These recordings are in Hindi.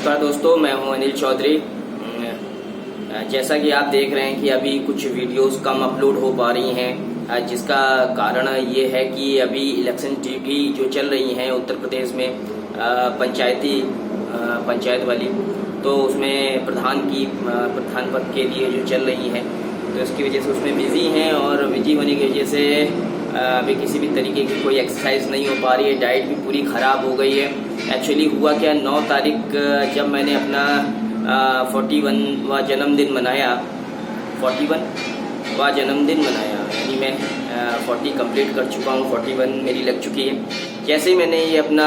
नमस्कार दोस्तों, मैं हूं अनिल चौधरी। जैसा कि आप देख रहे हैं कि अभी कुछ वीडियोस कम अपलोड हो पा रही हैं, जिसका कारण ये है कि अभी इलेक्शन ड्यूटी जो चल रही हैं उत्तर प्रदेश में पंचायत वाली, तो उसमें प्रधान पद के लिए जो चल रही है, तो इसकी वजह से उसमें बिजी हैं और बिजी होने की वजह से अभी किसी भी तरीके की कोई एक्सरसाइज नहीं हो पा रही है। डाइट भी पूरी ख़राब हो गई है। एक्चुअली हुआ क्या, 9 तारीख जब मैंने अपना 41वां जन्मदिन मनाया, 41वां जन्मदिन मनाया, यानी मैं 40 कंप्लीट कर चुका हूँ, 41 मेरी लग चुकी है। जैसे ही मैंने ये अपना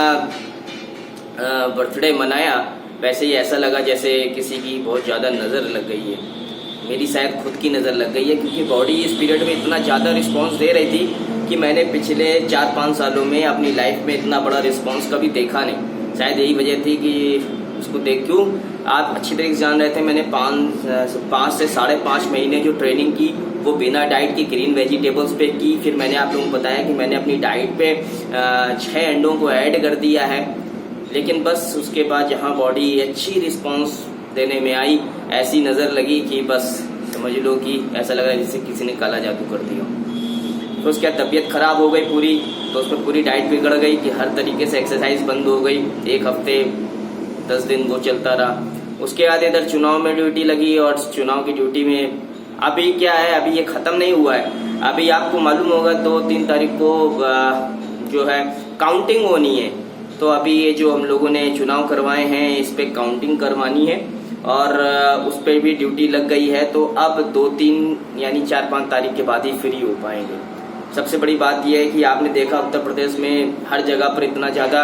बर्थडे मनाया, वैसे ही ऐसा लगा जैसे किसी की बहुत ज़्यादा नज़र लग गई है। मेरी शायद खुद की नज़र लग गई है, क्योंकि बॉडी इस पीरियड में इतना ज़्यादा रिस्पांस दे रही थी कि मैंने पिछले 4-5 सालों में अपनी लाइफ में इतना बड़ा रिस्पांस कभी देखा नहीं। शायद यही वजह थी कि उसको देख क्यों आप अच्छी तरीके से जान रहे थे, मैंने 5 से 5.5 महीने जो ट्रेनिंग की वो बिना डाइट की ग्रीन वेजिटेबल्स पे की। फिर मैंने आप लोगों को बताया कि मैंने अपनी डाइट पे 6 अंडों को ऐड कर दिया है। लेकिन बस उसके बाद जहाँ बॉडी अच्छी रिस्पॉन्स देने में आई, ऐसी नज़र लगी कि बस समझ लो कि ऐसा लग रहा है जैसे किसी ने काला जादू कर दिया। तो उसके बाद तबीयत ख़राब हो गई पूरी, तो उसमें पूरी डाइट बिगड़ गई कि हर तरीके से एक्सरसाइज बंद हो गई। 1 हफ्ते 10 दिन वो चलता रहा। उसके बाद इधर चुनाव में ड्यूटी लगी, और चुनाव की ड्यूटी में अभी क्या है, अभी ये ख़त्म नहीं हुआ है। अभी आपको मालूम होगा 2-3 तारीख को जो है काउंटिंग होनी है। तो अभी ये जो हम लोगों ने चुनाव करवाए हैं, इस पर काउंटिंग करवानी है और उस पर भी ड्यूटी लग गई है। तो अब 2-3 यानी 4-5 तारीख के बाद ही फ्री हो पाएंगे। सबसे बड़ी बात यह है कि आपने देखा उत्तर प्रदेश में हर जगह पर इतना ज़्यादा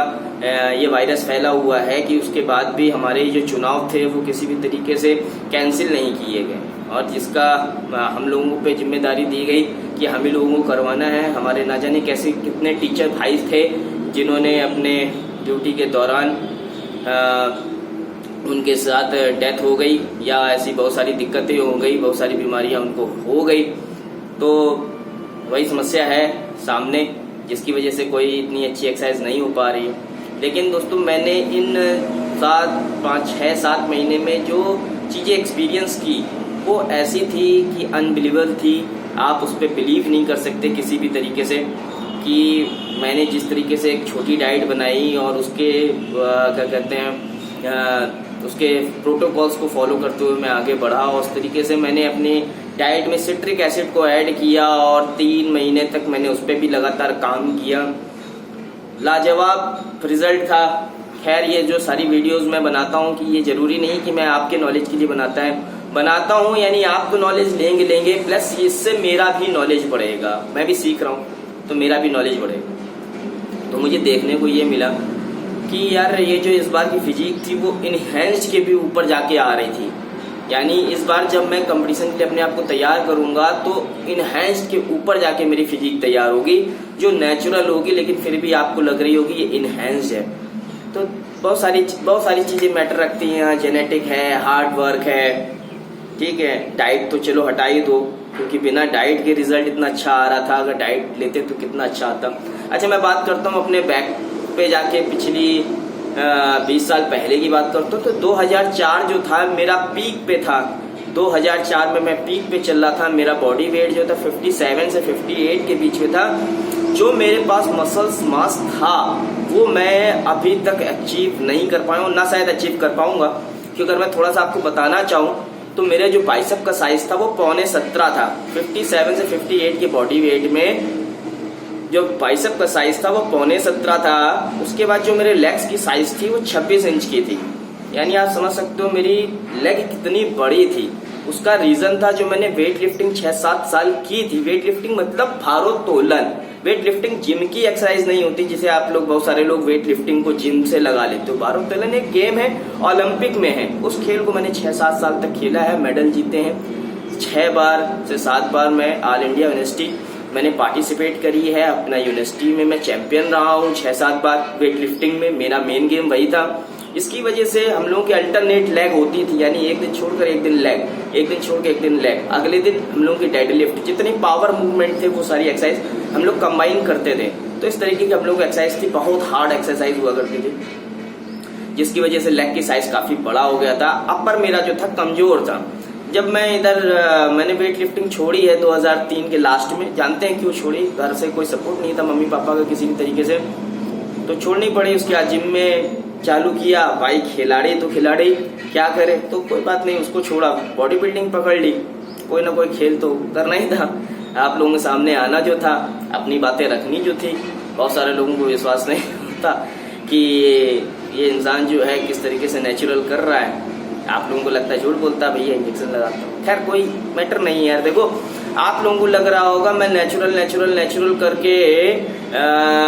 ये वायरस फैला हुआ है कि उसके बाद भी हमारे जो चुनाव थे वो किसी भी तरीके से कैंसिल नहीं किए गए, और जिसका हम लोगों पे जिम्मेदारी दी गई कि हम ही लोगों को करवाना है। हमारे ना जाने कैसे कितने टीचर भाई थे जिन्होंने अपने ड्यूटी के दौरान उनके साथ डेथ हो गई, या ऐसी बहुत सारी दिक्कतें हो गई, बहुत सारी बीमारियां उनको हो गई। तो वही समस्या है सामने, जिसकी वजह से कोई इतनी अच्छी एक्सरसाइज नहीं हो पा रही है। लेकिन दोस्तों, मैंने इन 6-7 महीने में जो चीज़ें एक्सपीरियंस की वो ऐसी थी कि अनबिलीवेबल थी। आप उस पर बिलीव नहीं कर सकते किसी भी तरीके से कि मैंने जिस तरीके से एक छोटी डाइट बनाई और उसके क्या कहते हैं उसके प्रोटोकॉल्स को फॉलो करते हुए मैं आगे बढ़ा। उस तरीके से मैंने अपनी डाइट में सिट्रिक एसिड को ऐड किया और 3 महीने तक मैंने उस पर भी लगातार काम किया। लाजवाब रिजल्ट था। खैर, ये जो सारी वीडियोस मैं बनाता हूँ कि ये ज़रूरी नहीं कि मैं आपके नॉलेज के लिए बनाता हूँ, यानी आप तो नॉलेज लेंगे प्लस इससे मेरा भी नॉलेज बढ़ेगा। मैं भी सीख रहा हूँ तो मेरा भी नॉलेज बढ़ेगा। तो मुझे देखने को ये मिला कि यार ये जो इस बार की फिजिक थी वो इनहेंस्ड के भी ऊपर जाके आ रही थी। यानी इस बार जब मैं कंपटीशन के लिए अपने आप को तैयार करूंगा तो इनहेंस्ड के ऊपर जाके मेरी फिजिक तैयार होगी, जो नेचुरल होगी लेकिन फिर भी आपको लग रही होगी ये इनहेंस्ड है। तो बहुत सारी चीज़ें मैटर रखती हैं। जेनेटिक है, हार्ड वर्क है, ठीक है। डाइट तो चलो हटा ही दो, क्योंकि बिना डाइट के रिजल्ट इतना अच्छा आ रहा था, अगर डाइट लेते तो कितना अच्छा आता। अच्छा, मैं बात करता हूँ अपने बैक पे जाके पिछली 20 साल पहले की बात करता हूँ। तो 2004 जो था मेरा पीक पे था। 2004 में मैं पीक पे चल रहा था। मेरा बॉडी वेट जो था 57 से 58 के बीच में था। जो मेरे पास मसल्स मास था वो मैं अभी तक अचीव नहीं कर पाया हूँ, ना शायद अचीव कर पाऊंगा। क्योंकि अगर मैं थोड़ा सा आपको बताना चाहूँ तो मेरे जो बाइसेप का साइज था वो 17.25 था। 57 से 58 के बॉडी वेट में जो बाइसेप का साइज था वो 17.25 था। उसके बाद जो मेरे लेग्स की साइज थी वो 26 इंच की थी। यानी आप समझ सकते हो मेरी लेग कितनी बड़ी थी। उसका रीजन था जो मैंने वेट लिफ्टिंग 6-7 साल की थी। वेट लिफ्टिंग मतलब भारोत्तोलन। वेट लिफ्टिंग जिम की एक्सरसाइज नहीं होती, जिसे आप लोग बहुत सारे लोग वेट लिफ्टिंग को जिम से लगा लेते हो। भारोत्तोलन एक गेम है, ओलंपिक में है। उस खेल को मैंने 6-7 साल तक खेला है, मेडल जीते हैं। 6 बार से 7 बार मैं ऑल इंडिया यूनिवर्सिटी मैंने पार्टिसिपेट करी है। अपना यूनिवर्सिटी में मैं चैंपियन रहा हूँ 6-7 बार वेट लिफ्टिंग में। मेरा मेन गेम वही था। इसकी वजह से हम लोगों की अल्टरनेट लेग होती थी, यानी एक दिन छोड़कर एक दिन लेग, एक दिन छोड़ के एक दिन लेग, अगले दिन हम लोगों की डेड लिफ्ट, जितनी पावर मूवमेंट थे वो सारी एक्सरसाइज हम लोग कंबाइन करते थे। तो इस तरीके की हम लोग एक्सरसाइज थी, बहुत हार्ड एक्सरसाइज हुआ करती थी। जिसकी वजह से लेग की साइज काफी बड़ा हो गया था। अपर मेरा जो था कमजोर था। जब मैं इधर मैंने वेट लिफ्टिंग छोड़ी है 2003 के लास्ट में। जानते हैं क्यों छोड़ी? घर से कोई सपोर्ट नहीं था मम्मी पापा का किसी भी तरीके से, तो छोड़नी पड़ी। उसके बाद जिम में चालू किया। भाई खिलाड़ी तो खिलाड़ी, क्या करे, तो कोई बात नहीं, उसको छोड़ा, बॉडी बिल्डिंग पकड़ ली। कोई ना कोई खेल तो करना ही था। आप लोगों के सामने आना जो था, अपनी बातें रखनी जो थी। बहुत सारे लोगों को विश्वास नहीं होता कि ये इंसान जो है किस तरीके से नेचुरल कर रहा है। आप लोगों को लगता है झूठ बोलता है, भैया इंजेक्शन लगाता हूँ। खैर कोई मैटर नहीं है यार। देखो आप लोगों को लग रहा होगा मैं नेचुरल करके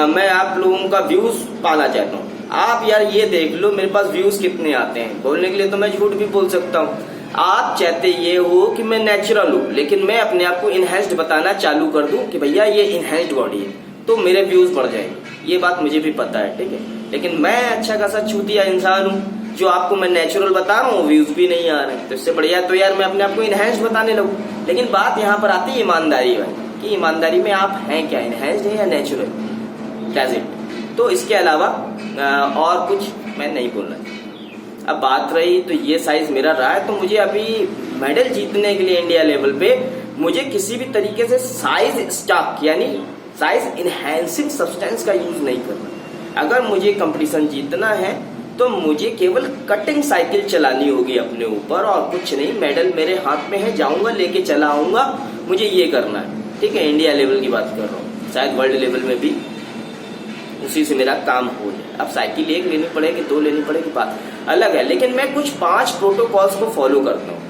मैं आप लोगों का व्यूज पाना चाहता हूँ। आप यार ये देख लो मेरे पास व्यूज कितने आते हैं। बोलने के लिए तो मैं झूठ भी बोल सकता हूँ। आप चाहते ये हो कि मैं नेचुरल हूँ, लेकिन मैं अपने आप को इनहेंस्ड बताना चालू कर दूं कि भैया ये इनहेंस्ड बॉडी है, तो मेरे व्यूज बढ़ जाएंगे। ये बात मुझे भी पता है, ठीक है। लेकिन मैं अच्छा खासा चूतिया इंसान हूँ जो आपको मैं नेचुरल बता रहा हूँ, व्यूज भी नहीं आ रहे हैं। तो इससे बढ़िया तो यार मैं अपने आप को इनहेंस्ड बताने लगूं। लेकिन बात यहाँ पर आती है ईमानदारी भाई, कि ईमानदारी में आप हैं क्या, इनहेंस्ड है या नेचुरल, डैट्स इट। तो इसके अलावा और कुछ मैं नहीं बोलना। अब बात रही तो ये साइज मेरा रहा है, तो मुझे अभी मेडल जीतने के लिए इंडिया लेवल पे मुझे किसी भी तरीके से साइज स्टॉक यानी साइज इनहेंसिंग सब्सटेंस का यूज नहीं करना। अगर मुझे कंपटीशन जीतना है तो मुझे केवल कटिंग साइकिल चलानी होगी अपने ऊपर, और कुछ नहीं। मेडल मेरे हाथ में है, जाऊंगा लेके चला आऊंगा, मुझे ये करना है, ठीक है। इंडिया लेवल की बात कर रहा हूँ, शायद वर्ल्ड लेवल में भी उसी से मेरा काम हो जाए। अब साइकिल एक लेनी पड़ेगी, 2 लेनी पड़ेगी, बात अलग है। लेकिन मैं कुछ 5 प्रोटोकॉल्स को फॉलो करता हूँ।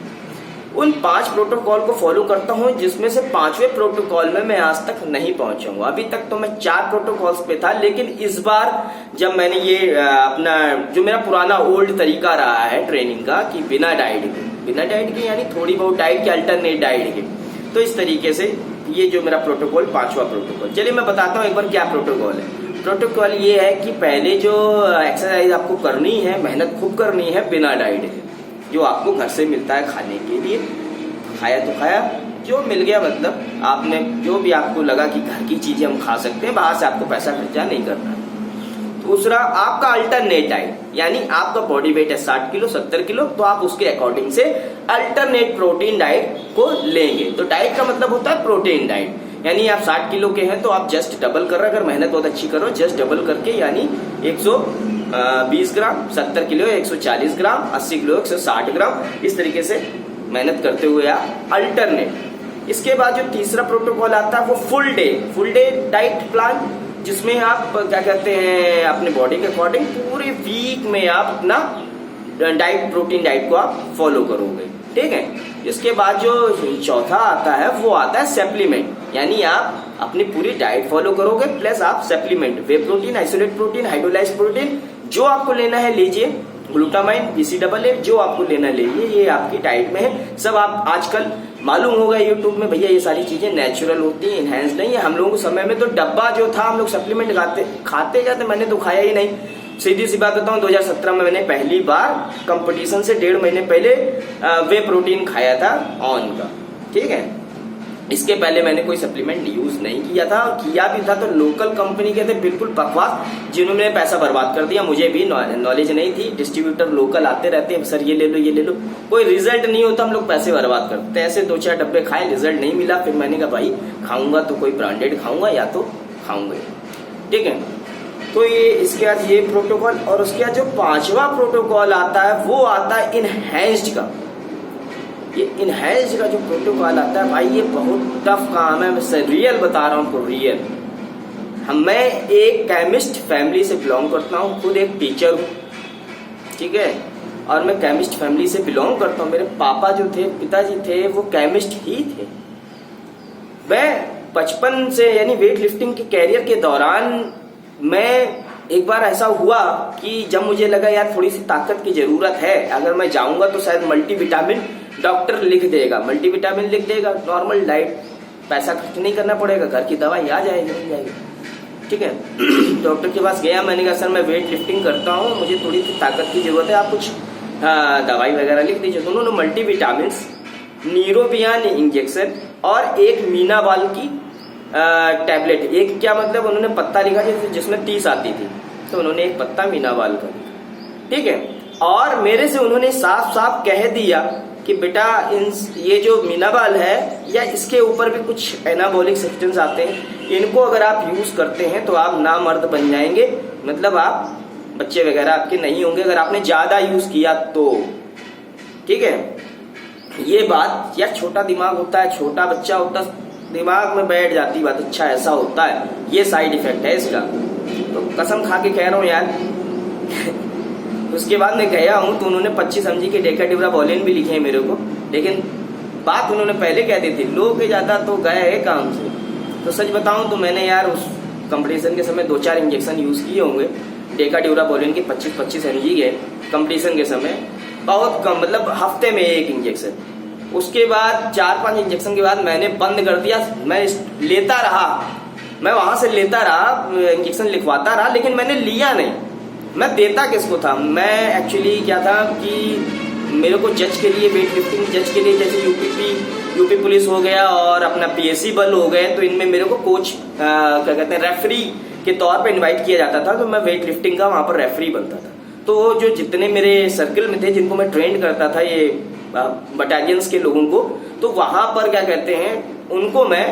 उन 5 प्रोटोकॉल को फॉलो करता हूँ, जिसमें से 5वें प्रोटोकॉल में मैं आज तक नहीं पहुंचा हूँ। अभी तक तो मैं 4 प्रोटोकॉल्स पे था, लेकिन इस बार जब मैंने ये अपना जो मेरा पुराना ओल्ड तरीका रहा है ट्रेनिंग का कि बिना डाइट के यानी थोड़ी बहुत डाइट के, अल्टरनेट डाइट के, तो इस तरीके से ये जो मेरा प्रोटोकॉल 5वां प्रोटोकॉल, चलिए मैं बताता हूँ एक बार क्या प्रोटोकॉल है। प्रोटोकॉल ये है कि पहले जो एक्सरसाइज आपको करनी है, मेहनत खूब करनी है बिना डाइट के, जो आपको घर से मिलता है खाने के लिए, खाया तो खाया, जो मिल गया, मतलब आपने जो भी आपको लगा कि घर की चीजें हम खा सकते हैं, बाहर से आपको पैसा खर्चा नहीं करना। दूसरा आपका अल्टरनेट डाइट, यानी आपका बॉडी वेट है 60 किलो 70 किलो, तो आप उसके अकॉर्डिंग से अल्टरनेट प्रोटीन डाइट को लेंगे। तो डाइट का मतलब होता है प्रोटीन डाइट, यानी आप 60 किलो के हैं तो आप जस्ट डबल कर रहे हैं। अगर मेहनत बहुत अच्छी करो जस्ट डबल करके, यानी 120 ग्राम, 70 किलो 140 ग्राम, 80 किलो 160 ग्राम, इस तरीके से मेहनत करते हुए आप अल्टरनेट। इसके बाद जो तीसरा प्रोटोकॉल आता है वो फुल डे डाइट प्लान, जिसमें आप क्या कहते हैं अपने बॉडी के अकॉर्डिंग पूरे वीक में आप अपना डाइट प्रोटीन डाइट को आप फॉलो करोगे, ठीक है। इसके बाद जो चौथा आता है वो आता है सप्लीमेंट, यानी आप अपनी पूरी डाइट फॉलो करोगे प्लस आप supplement, whey protein, isolate protein, hydrolyzed protein, जो आपको लेना है लीजिए, ग्लूटामाइन, BCAA, जो आपको लेना लीजिए, ये आपकी डाइट में है। सब आप आजकल मालूम होगा यूट्यूब में, भैया ये सारी चीजें नेचुरल होती है, इनहेंस नहीं है। हम लोगों के समय में तो डब्बा जो था, हम लोग सप्लीमेंट खाते जाते, मैंने तो खाया ही नहीं। सीधी सी बात बताऊं, 2017 में मैंने पहली बार कंपटीशन से 1.5 महीने पहले वे प्रोटीन खाया था ऑन का, ठीक है। इसके पहले मैंने कोई सप्लीमेंट यूज नहीं किया था, किया भी था तो लोकल कंपनी के थे, बिल्कुल बकवास, जिन्होंने पैसा बर्बाद कर दिया। मुझे भी नॉलेज नहीं थी, डिस्ट्रीब्यूटर लोकल आते रहते हैं, सर ये ले लो, कोई रिजल्ट नहीं होता, हम लोग पैसे बर्बाद करते। ऐसे 2-4 डब्बे खाए, रिजल्ट नहीं मिला, फिर मैंने कहा भाई खाऊंगा तो कोई ब्रांडेड खाऊंगा या तो खाऊंगा, ठीक है। तो ये इसके बाद ये प्रोटोकॉल, और उसके बाद जो 5वां प्रोटोकॉल आता है वो आता है इनहेंस्ड का। ये इनहेंस्ड का जो प्रोटोकॉल आता है भाई, ये बहुत टफ काम है, मैं रियल बता रहा हूँ, रियल। मैं एक केमिस्ट फैमिली से बिलोंग करता हूँ, खुद एक टीचर हूँ, ठीक है, और मैं केमिस्ट फैमिली से बिलोंग करता हूँ। मेरे पापा जो थे, पिताजी थे, वो केमिस्ट ही थे। मैं बचपन से यानी वेट लिफ्टिंग के कैरियर के दौरान मैं एक बार ऐसा हुआ कि जब मुझे लगा यार थोड़ी सी ताकत की जरूरत है, अगर मैं जाऊंगा तो शायद मल्टीविटामिन डॉक्टर लिख देगा, मल्टीविटामिन लिख देगा, नॉर्मल डाइट, पैसा खर्च नहीं करना पड़ेगा, घर की दवाई आ जाएगी, ठीक है। डॉक्टर के पास गया, मैंने कहा सर मैं वेट लिफ्टिंग करता हूँ, मुझे थोड़ी सी ताकत की जरूरत है, आप कुछ दवाई वगैरह लिख दीजिए। तो उन्होंने मल्टीविटामिन, नीरोबियान इंजेक्शन और एक मीनाबाल की टैबलेट, एक क्या मतलब उन्होंने पत्ता लिखा जिसमें 30 आती थी, तो उन्होंने एक पत्ता मीनाबाल का, ठीक है। और मेरे से उन्होंने साफ साफ कह दिया कि बेटा ये जो मिनाबाल है या इसके ऊपर भी कुछ एनाबॉलिक सब्सटेंस आते हैं, इनको अगर आप यूज करते हैं तो आप नामर्द बन जाएंगे, मतलब आप बच्चे वगैरह आपके नहीं होंगे अगर आपने ज्यादा यूज किया तो। ठीक है, ये बात यार छोटा दिमाग होता है, छोटा बच्चा होता है, दिमाग में बैठ जाती बात, अच्छा ऐसा होता है, ये साइड इफेक्ट है इसका, तो कसम खा के कह रहा हूँ यार। उसके बाद मैं गया हूँ तो उन्होंने 25 mg के डेकाडिब्राबोलिन भी लिखे हैं मेरे को, लेकिन बात उन्होंने पहले कह दी थी, लोग ज्यादा तो गए है काम से। तो सच बताऊं तो मैंने यार उस कंपटीशन के समय 2-4 इंजेक्शन यूज किए होंगे डेकाडिब्राबोलिन के 25-25 mg के कंपटीशन के समय, बहुत कम, मतलब हफ्ते में 1 इंजेक्शन। उसके बाद 4-5 इंजेक्शन के बाद मैंने बंद कर दिया। मैं लेता रहा, मैं वहां से लेता रहा, इंजेक्शन लिखवाता रहा, लेकिन मैंने लिया नहीं। मैं देता किसको था, मैं एक्चुअली क्या था कि मेरे को जज के लिए, वेट लिफ्टिंग जज के लिए, जैसे यूपी पुलिस हो गया और अपना पीएससी बल हो गए, तो इनमें मेरे को कोच क्या कहते हैं रेफरी के तौर पे इनवाइट किया जाता था, तो मैं वेट लिफ्टिंग का वहां पर रेफरी बनता था। तो जो जितने मेरे सर्कल में थे जिनको मैं ट्रेन करता था, ये बटालियंस के लोगों को, तो वहां पर क्या कहते हैं उनको मैं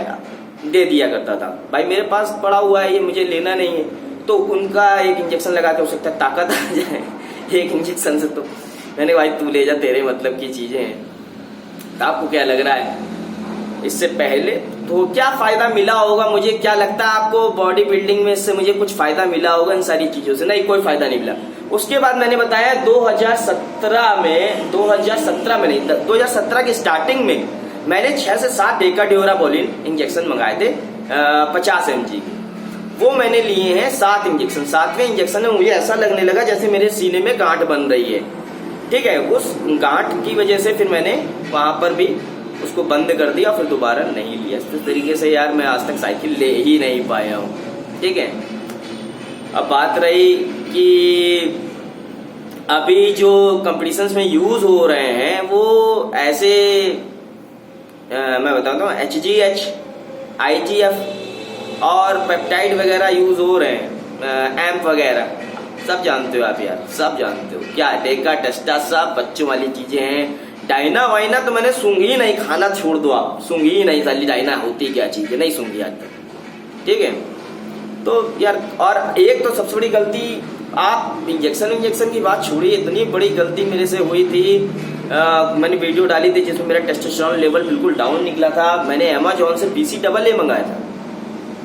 दे दिया करता था, भाई मेरे पास पड़ा हुआ है ये, मुझे लेना नहीं है, तो उनका एक इंजेक्शन लगा के हो सकता है ताकत आ जाए एक इंजेक्शन से। तो मैंने भाई तू ले जा, तेरे मतलब की चीजें हैं। तो आपको क्या लग रहा है इससे पहले तो क्या फायदा मिला होगा, मुझे क्या लगता है आपको बॉडी बिल्डिंग में इससे मुझे कुछ फायदा मिला होगा इन सारी चीजों से? नहीं, कोई फायदा नहीं मिला। उसके बाद मैंने बताया 2017 में नहीं, 2017 की स्टार्टिंग में मैंने 6 से 7 डेकाडिब्राबोलिन इंजेक्शन मंगाए थे 50 mg के, वो मैंने लिए हैं 7 इंजेक्शन। 7वें इंजेक्शन में मुझे ऐसा लगने लगा जैसे मेरे सीने में गांठ बन रही है। ठीक है, उस गांठ की वजह से फिर मैंने वहां पर भी उसको बंद कर दिया, फिर दोबारा नहीं लिया। इस तरीके से यार मैं आज तक साइकिल ले ही नहीं पाया हूँ। ठीक है, अब बात रही कि अभी जो कंपटीशंस में यूज हो रहे हैं वो ऐसे मैं बताता हूँ HGH, IGF और पेप्टाइड वगैरह यूज हो रहे हैं, एम्प वगैरह सब जानते हो आप यार, सब जानते हो क्या डेका टेस्टा, सब बच्चों वाली चीजें हैं। डायना वाइना तो मैंने सूंघी ही नहीं, खाना छोड़ दो आप, सूंघी ही नहीं, साली डायना होती क्या चीज है, नहीं सूंघी आज तक। ठीक है, तो यार और एक तो सबसे बड़ी गलती, आप इंजेक्शन की बात छोड़िए, इतनी बड़ी गलती मेरे से हुई थी। मैंने वीडियो डाली थी जिसमें मेरा टेस्टोस्टेरोन लेवल बिल्कुल डाउन निकला था। मैंने अमेज़न से BCAA मंगाया था,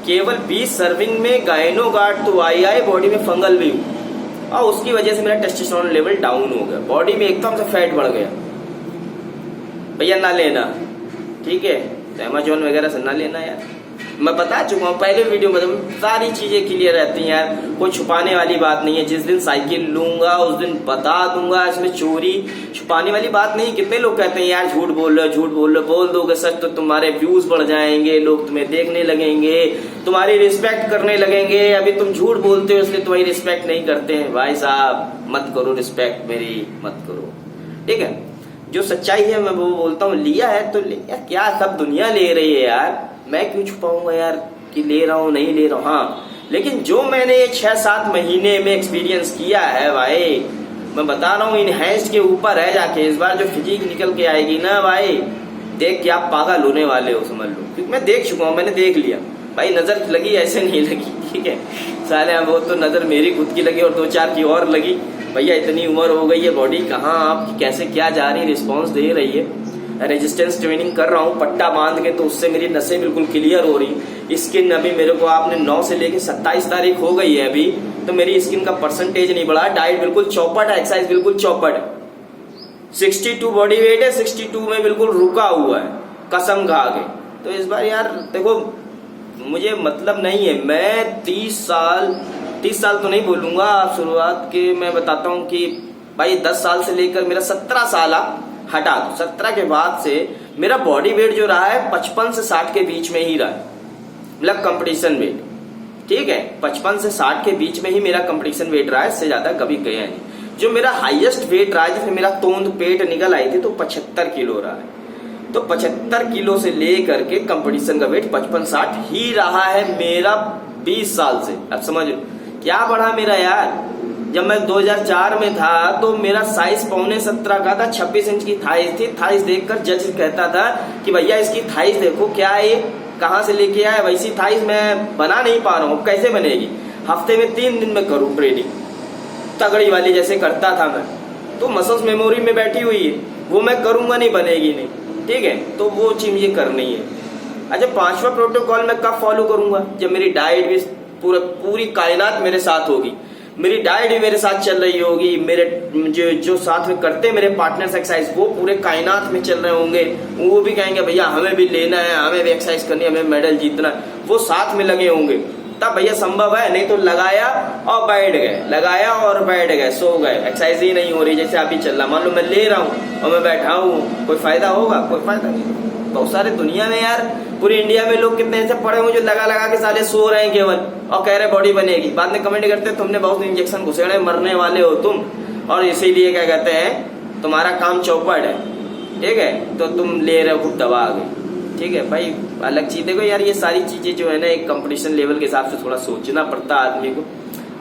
केवल 20 सर्विंग में गायनोगार्ड तो आई बॉडी में फंगल भी हुई, और उसकी वजह से मेरा टेस्टोस्टेरोन लेवल डाउन हो गया, बॉडी में एकदम से फैट बढ़ गया। भैया ना लेना, ठीक है, तो अमेज़न वगैरह से ना लेना यार। मैं बता चुका हूँ पहले वीडियो में, सारी चीजें क्लियर रहती हैं यार, कोई छुपाने वाली बात नहीं है। जिस दिन साइकिल लूंगा उस दिन बता दूंगा, इसमें चोरी छुपाने वाली बात नहीं। कितने लोग कहते हैं यार झूठ बोल रहे हो, झूठ बोल रहे हो, बोल दोगे सच तो तुम्हारे व्यूज बढ़ जाएंगे, लोग तुम्हें देखने लगेंगे, तुम्हारी रिस्पेक्ट करने लगेंगे। अभी तुम झूठ बोलते हो इसलिए तुम्हारी रिस्पेक्ट नहीं करते हैं। भाई साहब मत करो रिस्पेक्ट मेरी, मत करो। ठीक है, जो सच्चाई है मैं वो बोलता हूँ, लिया है तो ले यार, क्या सब दुनिया ले रही है यार, मैं क्यों छुपाऊंगा यार कि ले रहा हूँ नहीं ले रहा हूँ। हाँ, लेकिन जो मैंने 6-7 महीने में एक्सपीरियंस किया है भाई, मैं बता रहा हूँ इनहैंस्ड के ऊपर है जाके। इस बार जो फिजिक निकल के आएगी ना भाई, देख के आप पागल होने वाले हो, समझ लो, क्योंकि मैं देख चुका हूँ, मैंने देख लिया भाई। नजर लगी ऐसे नहीं लगी, ठीक है साले, वो तो नजर मेरी खुद की लगी और 2-4 की और लगी। भैया इतनी उम्र हो गई है, बॉडी कहाँ आपकी कैसे क्या जा रही है, रिस्पॉन्स दे रही है। रेजिस्टेंस ट्रेनिंग कर रहा हूँ पट्टा बांध के, तो उससे मेरी नसें बिल्कुल क्लियर हो रही। स्किन अभी मेरे को आपने 9 से लेके 27 तारीख हो गई है अभी, तो मेरी स्किन का परसेंटेज नहीं बढ़ा। डाइट बिल्कुल चौपट है, एक्सरसाइज बिल्कुल चौपट। 62 बॉडी वेट है, 62 में बिल्कुल रुका हुआ है, कसम खा के। तो इस बार यार देखो, मुझे मतलब नहीं है, मैं 30 साल तो नहीं बोलूंगा, शुरुआत के मैं बताता हूँ कि भाई 10 साल से लेकर मेरा 17 साल हटा दो, 17 के बाद से मेरा बॉडी वेट जो रहा है 55 से 60 के बीच में ही रहा है, मतलब कंपटीशन वेट। ठीक है, 55 से 60 के बीच में ही मेरा कंपटीशन वेट रहा है, इससे ज्यादा कभी गया नहीं। जो मेरा हाईएस्ट वेट रहा है, जैसे मेरा तोंद पेट निकल आई थी, तो 75 किलो रहा है। तो 75 किलो से लेकर के कंपटीशन का वेट 55-60 ही रहा है मेरा 20 साल से। अब समझ क्या बढ़ा मेरा यार, जब मैं 2004 में था तो मेरा साइज 17.25 का था, 26 इंच की थाइस थी। थाइस देखकर जज कहता था कि भैया इसकी थाइस देखो क्या है, ये कहाँ से लेके आया, वैसी थाइस मैं बना नहीं पा रहा हूँ, कैसे बनेगी। हफ्ते में 3 दिन में करूँ ट्रेनिंग तगड़ी वाली जैसे करता था मैं, तो मसल्स मेमोरी में बैठी हुई है, वो मैं करूंगा नहीं, बनेगी नहीं, ठीक है। तो वो चीज मुझे करनी है। अच्छा, 5वां प्रोटोकॉल मैं कब फॉलो करूंगा, जब मेरी डाइट भी पूरी कायनात मेरे साथ होगी, मेरी डाइट भी मेरे साथ चल रही होगी, मेरे जो साथ में करते हैं मेरे पार्टनर्स एक्सरसाइज वो पूरे कायनात में चल रहे होंगे, वो भी कहेंगे भैया हमें भी लेना है, हमें भी एक्सरसाइज करनी है, हमें मेडल जीतना है, वो साथ में लगे होंगे, तब भैया संभव है। नहीं तो लगाया और बैठ गए, लगाया और बैठ गए, सो गए, एक्सरसाइज ही नहीं हो रही जैसे अभी चल रहा। मान लो मैं ले रहा हूँ और मैं बैठा हूँ, कोई फायदा होगा? कोई फायदा नहीं। बहुत सारे दुनिया में यार, पूरी इंडिया में लोग कितने ऐसे पड़े हुए जो लगा लगा के साले सो रहे हैं केवल, और कह रहे बॉडी बनेगी, बाद में कमेंट करते तुमने बहुत इंजेक्शन घुसेड़े, मरने वाले हो तुम, और इसीलिए क्या कहते हैं तुम्हारा काम चौपट है, ठीक है, तो तुम ले रहे हो खूब दबा आ गई, ठीक है भाई। अलग चीज देखो यार, ये सारी चीजें जो है ना एक कंपटीशन लेवल के हिसाब से थोड़ा सोचना पड़ता आदमी को।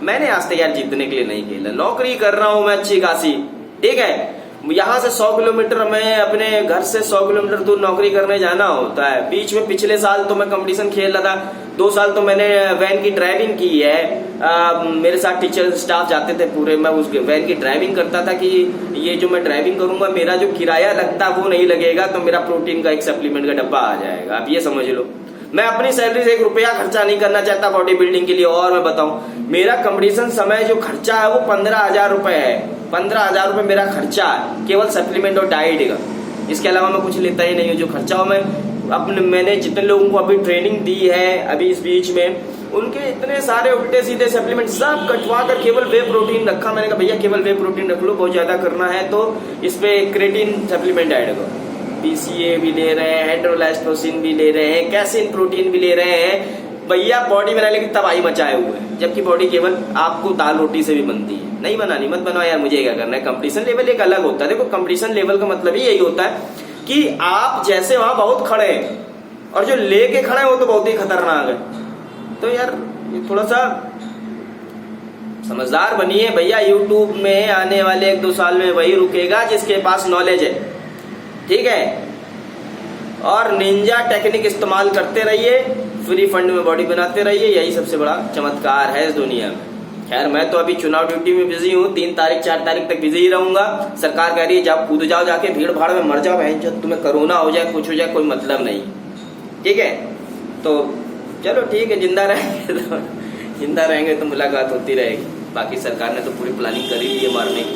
मैंने आज तक यार जीतने के लिए नहीं खेला, नौकरी कर रहा हूँ मैं अच्छी खासी, ठीक है, यहाँ से 100 किलोमीटर मैं अपने घर से 100 किलोमीटर दूर नौकरी करने जाना होता है। बीच में पिछले साल तो मैं कंपटीशन खेल रहा था, 2 साल तो मैंने वैन की ड्राइविंग की है। मेरे साथ टीचर स्टाफ जाते थे पूरे, मैं उस वैन की ड्राइविंग करता था कि ये जो मैं ड्राइविंग करूंगा मेरा जो किराया लगता वो नहीं लगेगा, तो मेरा प्रोटीन का एक सप्लीमेंट का डब्बा आ जाएगा। आप ये समझ लो, मैं अपनी सैलरी से 1 रुपया खर्चा नहीं करना चाहता बॉडी बिल्डिंग के लिए। और मैं बताऊं, मेरा कंपटीशन समय जो खर्चा है वो 15,000 रुपए है, 15,000 रुपए मेरा खर्चा है केवल सप्लीमेंट और डाइट का। इसके अलावा मैं कुछ लेता ही नहीं हूँ। जो खर्चा हो मैं अपने, मैंने जितने लोगों को अभी ट्रेनिंग दी है अभी इस बीच में, उनके इतने सारे उल्टे सीधे सप्लीमेंट सब कटवा कर केवल वे प्रोटीन रखा। मैंने कहा भैया केवल वे प्रोटीन रख लो, बहुत ज्यादा करना है तो इस पे क्रेटिन सप्लीमेंट ऐड करो। PCA भी ले रहे हैं, हेड्रोलाइस्टोसिन भी ले रहे हैं, कैसिन प्रोटीन भी ले रहे हैं, भैया बॉडी बनाने की तबाही मचाए हुए हैं, जबकि बॉडी केवल आपको दाल रोटी से भी बनती है। नहीं बनानी मत बनाओ यार, मुझे क्या करना है। कंपटीशन लेवल एक अलग होता है। देखो कंपटीशन लेवल का मतलब ही यही होता है कि आप जैसे वहां बहुत खड़े हैं और जो लेके खड़े हैं वो तो बहुत ही खतरनाक है। तो यार थोड़ा सा समझदार बनिए भैया। यूट्यूब में आने वाले 1-2 साल में वही रुकेगा जिसके पास नॉलेज है, ठीक है। और निंजा टेक्निक इस्तेमाल करते रहिए, फ्री फंड में बॉडी बनाते रहिए, यही सबसे बड़ा चमत्कार है इस दुनिया में। खैर मैं तो अभी चुनाव ड्यूटी में बिजी हूँ, 3 तारीख 4 तारीख तक बिजी ही रहूंगा। सरकार कह रही है जाओ कूद जाओ, जाके भीड़ भाड़ में मर जाओ, जब तुम्हें कोरोना हो जाए कुछ हो जाए कोई मतलब नहीं, ठीक है। तो चलो ठीक है, जिंदा रहेंगे तो मुलाकात होती रहेगी। बाकी सरकार ने तो पूरी प्लानिंग करी ली है मारने की,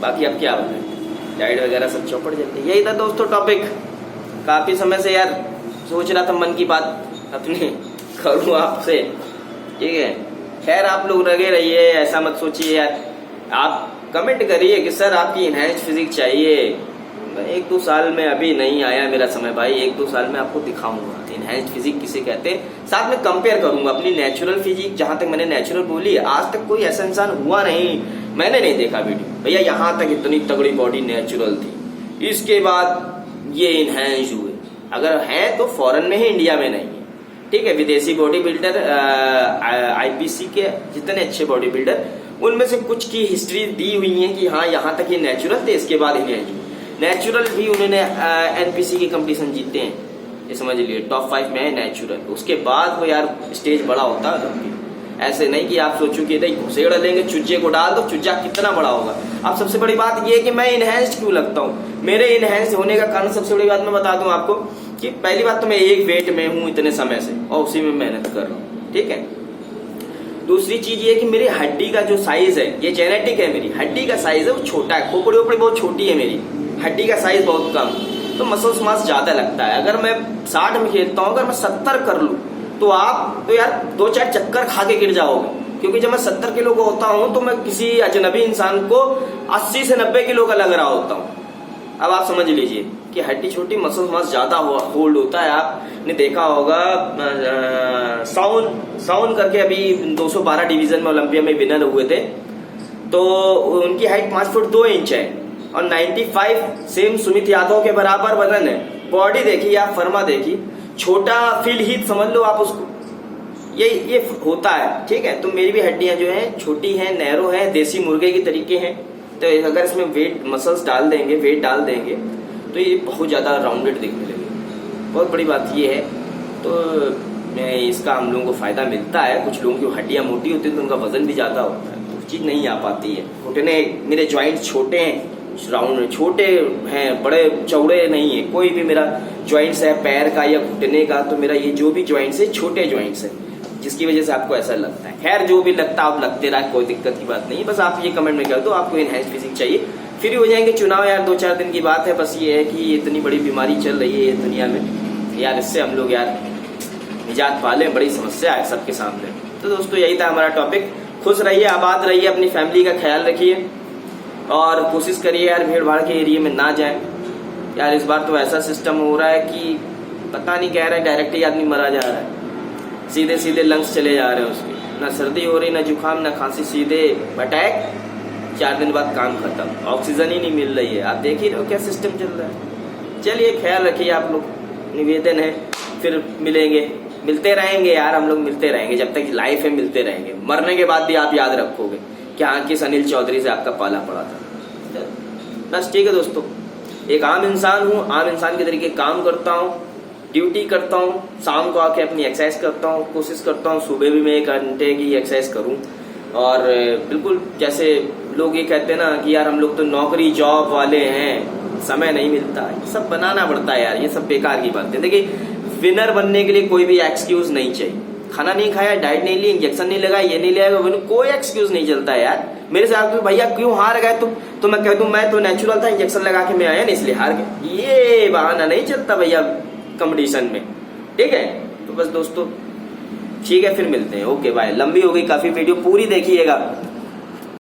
बाकी अब क्या बताएं, डाइट वगैरह सब चौपड़ जाती है। यही था दोस्तों टॉपिक। काफी समय से यार सोच रहा था मन की बात अपनी करूँ आपसे, ठीक है। खैर आप लोग लगे रहिए, ऐसा मत सोचिए यार। आप कमेंट करिए कि सर आपकी इनहैंस फिजिक चाहिए। 1-2 साल में अभी नहीं आया मेरा समय भाई, 1-2 साल में आपको दिखाऊंगा इनहैंस फिजिक किसे कहते हैं। साथ में कंपेयर करूंगा अपनी नेचुरल फिजिक। जहां तक मैंने नेचुरल बोली, आज तक कोई ऐसा इंसान हुआ नहीं, मैंने नहीं देखा वीडियो भैया यहाँ तक इतनी तगड़ी बॉडी नेचुरल थी, इसके बाद ये इनहैंस हुए। अगर है तो फॉरेन में है, इंडिया में नहीं है, ठीक है। विदेशी बॉडी बिल्डर IPC के जितने अच्छे बॉडी बिल्डर, उनमें से कुछ की हिस्ट्री दी हुई है कि हाँ यहाँ तक ये नेचुरल थे, इसके बाद इनहैंस। नेचुरल भी उन्होंने NPC के कंपटीशन जीते हैं, ये समझ लिए टॉप 5 में है नेचुरल। उसके बाद वो यार स्टेज बड़ा होता है। ऐसे नहीं कि आप सोचो कि नहीं घुसेड़ लेंगे, चुज्जे को डाल दो, चुज्जा कितना बड़ा होगा। अब सबसे बड़ी बात ये है कि मैं इनहैंस्ड क्यों लगता हूँ। मेरे इनहैंस होने का कारण सबसे बड़ी बात मैं बता दूं आपको कि पहली बात तो मैं एक वेट में हूँ इतने समय से और उसी में मेहनत कर रहा हूँ, ठीक है। दूसरी चीज ये कि मेरी हड्डी का जो साइज है, ये जेनेटिक है, मेरी हड्डी का साइज है वो छोटा है, खोपड़ी वोपड़ी बहुत छोटी है, मेरी हड्डी का साइज बहुत कम, तो मसल्स मास ज्यादा लगता है। अगर मैं 60 में खेलता हूँ, अगर मैं 70 कर लूँ तो आप तो यार 2-4 चक्कर खा के गिर जाओगे, क्योंकि जब मैं 70 किलो का होता हूँ तो मैं किसी अजनबी इंसान को 80 से 90 किलो का लग रहा होता हूँ। अब आप समझ लीजिए कि हड्डी छोटी, मसल मास ज्यादा होल्ड होता है। आपने देखा होगा साउन करके अभी 212 डिवीजन में ओलंपिया में विनर हुए थे, तो उनकी हाइट 5 फुट 2 इंच है और 95 सेम सुमित यादव के बराबर वजन है। बॉडी देखिए आप, फर्मा देखिए, छोटा फील हीथ समझ लो आप उसको। ये होता है, ठीक है। तो मेरी भी हड्डियां जो हैं छोटी हैं, नैरो हैं, देसी मुर्गे की तरीके हैं। तो अगर इसमें वेट मसल्स डाल देंगे, वेट डाल देंगे तो ये बहुत ज़्यादा राउंडेड दिखने लगेगी। बहुत बड़ी बात ये है। तो इसका हम लोगों को फ़ायदा मिलता है। कुछ लोगों की हड्डियाँ मोटी होती हैं तो उनका वजन भी ज़्यादा होता है, तो चीज़ नहीं आ पाती है। घुटने मेरे जॉइंट छोटे हैं, राउंड छोटे हैं, बड़े चौड़े नहीं है। कोई भी मेरा जॉइंट्स है पैर का या घुटने का, तो मेरा ये जो भी जॉइंट्स है छोटे जॉइंट्स है, जिसकी वजह से आपको ऐसा लगता है। खैर जो भी लगता है आप लगते रहा, कोई दिक्कत की बात नहीं। बस आप ये कमेंट में कर दो आपको इनहैंस फिजिक चाहिए, फ्री हो जाएंगे। चुनाव यार 2-4 दिन की बात है। बस ये है कि इतनी बड़ी बीमारी चल रही है दुनिया में यार, इससे हम लोग यार निजात पाले, बड़ी समस्या है सबके सामने। तो दोस्तों यही था हमारा टॉपिक। खुश रहिए, आबाद रहिए, अपनी फैमिली का ख्याल रखिए और कोशिश करिए यार भीड़ भाड़ के एरिया में ना जाए यार। इस बार तो ऐसा सिस्टम हो रहा है कि पता नहीं कह रहा है, डायरेक्ट ही आदमी मरा जा रहा है। सीधे सीधे लंग्स चले जा रहे हैं उसके, ना सर्दी हो रही, ना जुकाम, ना खांसी, सीधे अटैक। 4 दिन बाद काम खत्म, ऑक्सीजन ही नहीं मिल रही है। आप देख ही रहे हो क्या सिस्टम चल रहा है। चलिए ख्याल रखिए आप लोग, निवेदन है। फिर मिलते रहेंगे यार, हम लोग मिलते रहेंगे जब तक लाइफ है, मिलते रहेंगे। मरने के बाद भी आप याद रखोगे कि हाँ किस अनिल चौधरी से आपका पाला पड़ा था। बस ठीक है दोस्तों, एक आम इंसान हूँ, आम इंसान के तरीके काम करता हूँ, ड्यूटी करता हूँ, शाम को आके अपनी एक्सरसाइज करता हूँ, कोशिश करता हूँ सुबह भी मैं 1 घंटे की एक्सरसाइज करूँ। और बिल्कुल जैसे लोग ये कहते हैं ना कि यार हम लोग तो नौकरी जॉब वाले हैं, समय नहीं मिलता, ये सब बनाना पड़ता है यार, ये सब बेकार की बात है। देखिए विनर बनने के लिए कोई भी एक्सक्यूज नहीं चाहिए। खाना नहीं खाया, डाइट नहीं ली, इंजेक्शन नहीं लगा, ये नहीं लिया, कोई एक्सक्यूज नहीं चलता है यार। मेरे साथ तो भैया क्यों हार गए तुम, तो मैं कह दूं मैं तो नेचुरल था, इंजेक्शन लगा के मैं आया ना इसलिए हार गए। ये बहाना नहीं चलता भैया कंपटीशन में, ठीक है। तो बस दोस्तों ठीक है, फिर मिलते हैं। Okay bye. लंबी हो गई काफी वीडियो, पूरी देखिएगा।